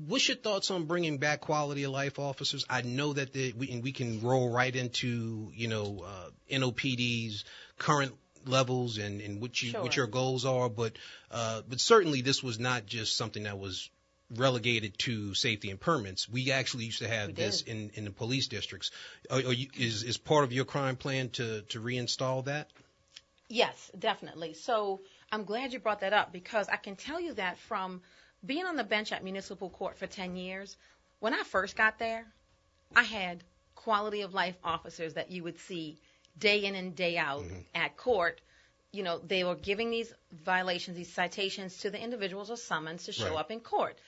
what's your thoughts on bringing back quality of life officers? I know that we can roll right into, NOPD's current levels and what your goals are, but certainly this was not just something that was relegated to safety and permits. We actually used to have this in the police districts. Is part of your crime plan to reinstall that? Yes, definitely. So I'm glad you brought that up, because I can tell you that from being on the bench at municipal court for 10 years, when I first got there, I had quality of life officers that you would see day in and day out at court. They were giving these violations, these citations to the individuals or summons to show up in court.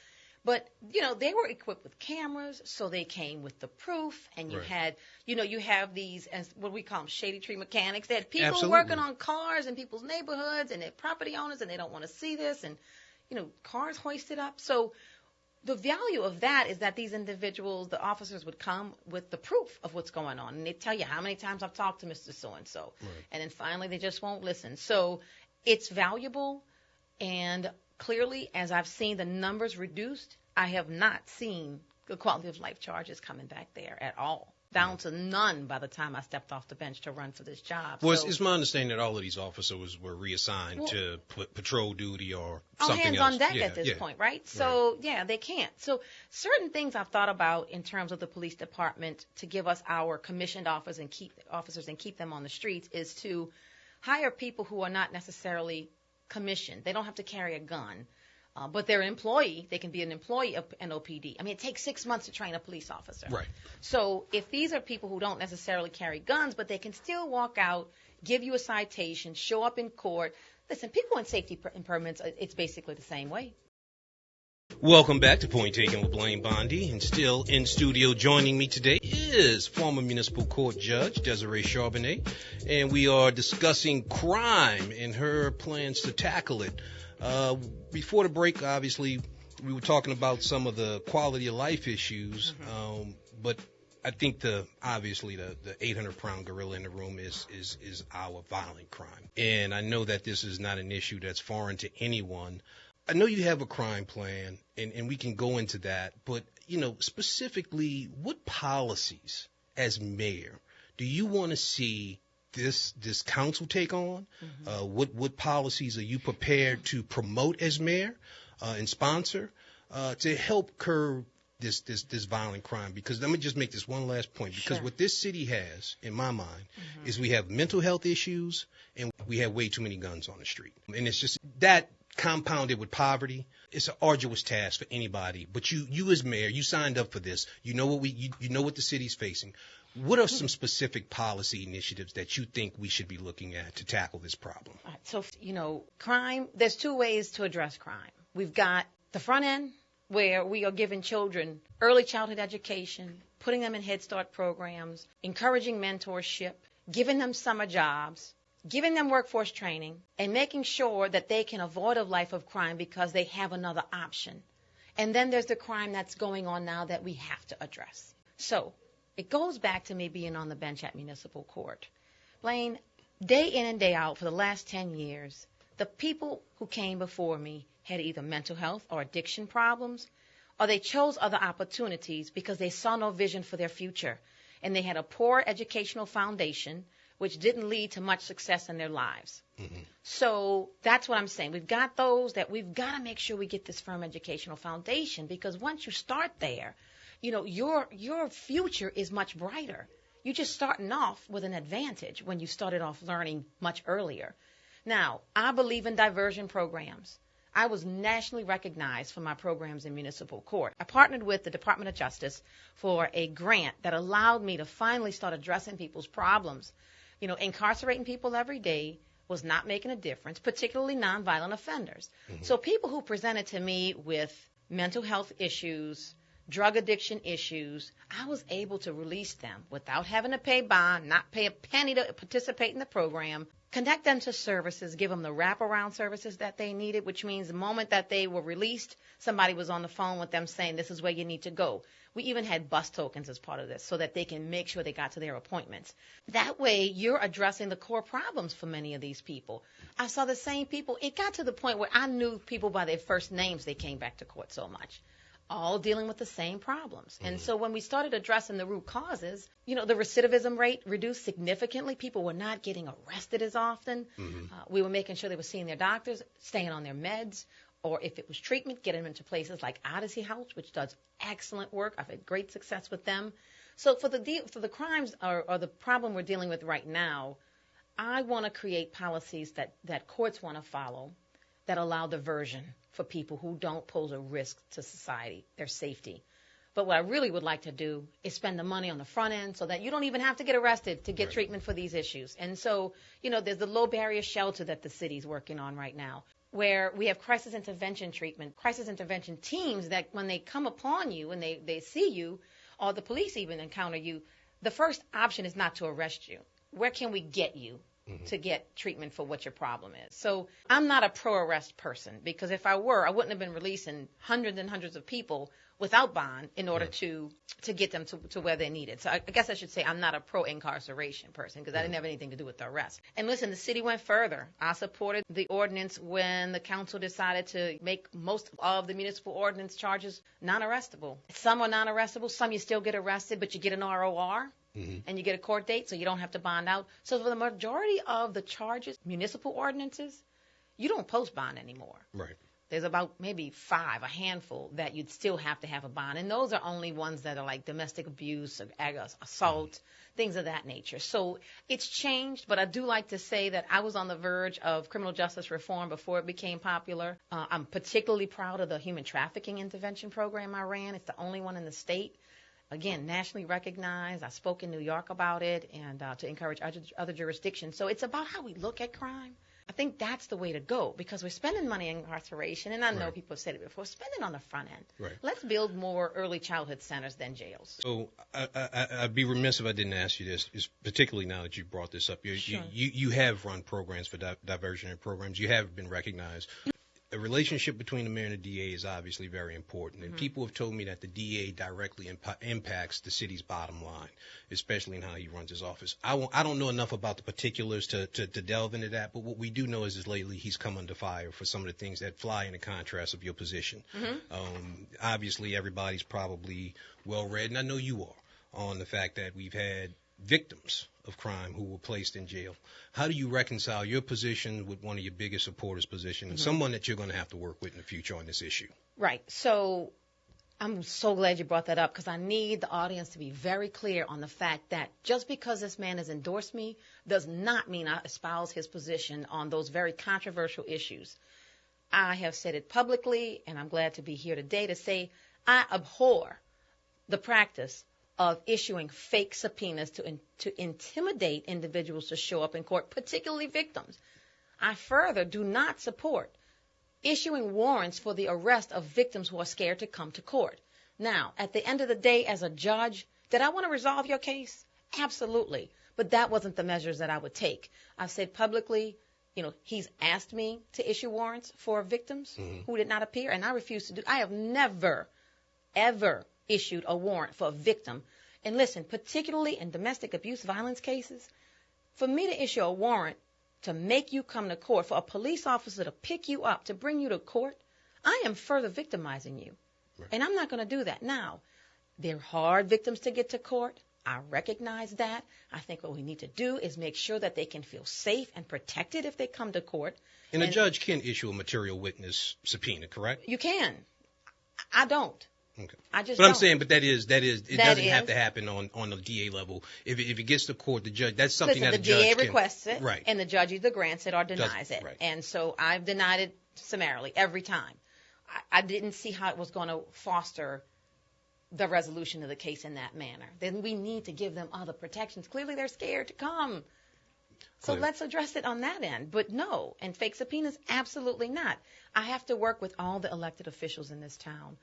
But, they were equipped with cameras, so they came with the proof. And you had, you have these, as what we call them, shady tree mechanics. They had people working on cars in people's neighborhoods, and they're property owners, and they don't want to see this. And, cars hoisted up. So the value of that is that these individuals, the officers, would come with the proof of what's going on. And they tell you how many times I've talked to Mr. So-and-so. And then finally they just won't listen. So it's valuable. And clearly, as I've seen the numbers reduced, I have not seen the quality of life charges coming back there at all. Down to none by the time I stepped off the bench to run for this job. Well, it's my understanding that all of these officers were reassigned to patrol duty or something hands else. On deck at this point, right? So, they can't. So certain things I've thought about in terms of the police department to give us our commissioned officers and keep them on the streets is to hire people who are not necessarily commissioned. They don't have to carry a gun. But they're an employee. They can be an employee of NOPD. I mean, it takes 6 months to train a police officer. Right. So if these are people who don't necessarily carry guns, but they can still walk out, give you a citation, show up in court. Listen, people in safety and permits, it's basically the same way. Welcome back to Point Taken with Blayne Bondy. And still in studio joining me today is former municipal court judge Desiree Charbonnet. And we are discussing crime and her plans to tackle it. Before the break, obviously, we were talking about some of the quality of life issues, but I think the 800-pound gorilla in the room is our violent crime. And I know that this is not an issue that's foreign to anyone. I know you have a crime plan, and we can go into that, but, specifically, what policies as mayor do you want to see this council take on? What policies are you prepared to promote as mayor and sponsor to help curb this violent crime? Because let me just make this one last point. Because what this city has, in my mind, is we have mental health issues and we have way too many guns on the street. And it's just that compounded with poverty. It's an arduous task for anybody. But you as mayor, you signed up for this. You know what the city's facing. What are some specific policy initiatives that you think we should be looking at to tackle this problem? All right, so, crime, there's two ways to address crime. We've got the front end, where we are giving children early childhood education, putting them in Head Start programs, encouraging mentorship, giving them summer jobs, giving them workforce training, and making sure that they can avoid a life of crime because they have another option. And then there's the crime that's going on now that we have to address. So it goes back to me being on the bench at municipal court. Blayne, day in and day out for the last 10 years, the people who came before me had either mental health or addiction problems, or they chose other opportunities because they saw no vision for their future, and they had a poor educational foundation, which didn't lead to much success in their lives. So that's what I'm saying. We've got those that we've got to make sure we get this firm educational foundation, because once you start there, your future is much brighter. You're just starting off with an advantage when you started off learning much earlier. Now, I believe in diversion programs. I was nationally recognized for my programs in municipal court. I partnered with the Department of Justice for a grant that allowed me to finally start addressing people's problems. Incarcerating people every day was not making a difference, particularly nonviolent offenders. So people who presented to me with mental health issues, drug addiction issues, I was able to release them without having to pay bond, not pay a penny to participate in the program, connect them to services, give them the wraparound services that they needed, which means the moment that they were released, somebody was on the phone with them saying, this is where you need to go. We even had bus tokens as part of this so that they can make sure they got to their appointments. That way, you're addressing the core problems for many of these people. I saw the same people. It got to the point where I knew people by their first names. They came back to court so much. all dealing with the same problems. And so when we started addressing the root causes, the recidivism rate reduced significantly. People were not getting arrested as often. We were making sure they were seeing their doctors, staying on their meds, or if it was treatment, getting them into places like Odyssey House, which does excellent work. I've had great success with them. So for the crimes or the problem we're dealing with right now, I want to create policies that courts want to follow that allow diversion for people who don't pose a risk to society, their safety. But what I really would like to do is spend the money on the front end so that you don't even have to get arrested to get treatment for these issues. And so, there's the low barrier shelter that the city's working on right now, where we have crisis intervention teams that when they come upon you and they see you, or the police even encounter you, the first option is not to arrest you. Where can we get you to get treatment for what your problem is? So I'm not a pro-arrest person, because if I were, I wouldn't have been releasing hundreds and hundreds of people without bond in order to get them to where they needed. So I guess I should say I'm not a pro-incarceration person, because I didn't have anything to do with the arrest. And listen, the city went further. I supported the ordinance when the council decided to make most of the municipal ordinance charges non-arrestable. Some are non-arrestable. Some you still get arrested, but you get an ROR. And you get a court date, so you don't have to bond out. So for the majority of the charges, municipal ordinances, you don't post bond anymore. Right. There's about maybe a handful that you'd still have to have a bond. And those are only ones that are like domestic abuse, or assault, things of that nature. So it's changed, but I do like to say that I was on the verge of criminal justice reform before it became popular. I'm particularly proud of the human trafficking intervention program I ran. It's the only one in the state. Again, nationally recognized. I spoke in New York about it, and to encourage other jurisdictions. So it's about how we look at crime. I think that's the way to go, because we're spending money on incarceration, and I know people have said it before, spending on the front end. Right. Let's build more early childhood centers than jails. So I'd be remiss if I didn't ask you this, particularly now that you brought this up. You have run programs for diversionary programs. You have been recognized. The relationship between the mayor and the DA is obviously very important, and people have told me that the DA directly impacts the city's bottom line, especially in how he runs his office. I don't know enough about the particulars to delve into that, but what we do know is lately he's come under fire for some of the things that fly in the contrast of your position. Obviously, everybody's probably well-read, and I know you are, on the fact that we've had victims of crime who were placed in jail. How do you reconcile your position with one of your biggest supporters' position, and someone that you're going to have to work with in the future on this issue? Right. So I'm so glad you brought that up, because I need the audience to be very clear on the fact that just because this man has endorsed me does not mean I espouse his position on those very controversial issues. I have said it publicly, and I'm glad to be here today to say I abhor the practice of issuing fake subpoenas to intimidate individuals to show up in court, particularly victims. I further do not support issuing warrants for the arrest of victims who are scared to come to court. Now, at the end of the day, as a judge, did I want to resolve your case? Absolutely. But that wasn't the measures that I would take. I've said publicly, he's asked me to issue warrants for victims who did not appear, and I refuse to do. I have never, ever issued a warrant for a victim. And listen, particularly in domestic abuse violence cases, for me to issue a warrant to make you come to court, for a police officer to pick you up, to bring you to court, I am further victimizing you. Right. And I'm not going to do that. Now, they're hard victims to get to court. I recognize that. I think what we need to do is make sure that they can feel safe and protected if they come to court. And a judge can issue a material witness subpoena, correct? You can. I don't. Okay. But I'm saying, but it doesn't have to happen on the DA level. If it gets to court, the judge, that's something that the judge DA requests it, right, and the judge either grants it or denies it. Right. And so I've denied it summarily every time. I didn't see how it was going to foster the resolution of the case in that manner. Then we need to give them other protections. Clearly, they're scared to come. So let's address it on that end. But no, and fake subpoenas, absolutely not. I have to work with all the elected officials in this town.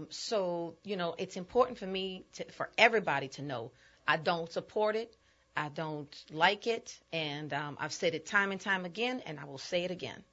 So, it's important for me, for everybody to know I don't support it, I don't like it, and I've said it time and time again, and I will say it again.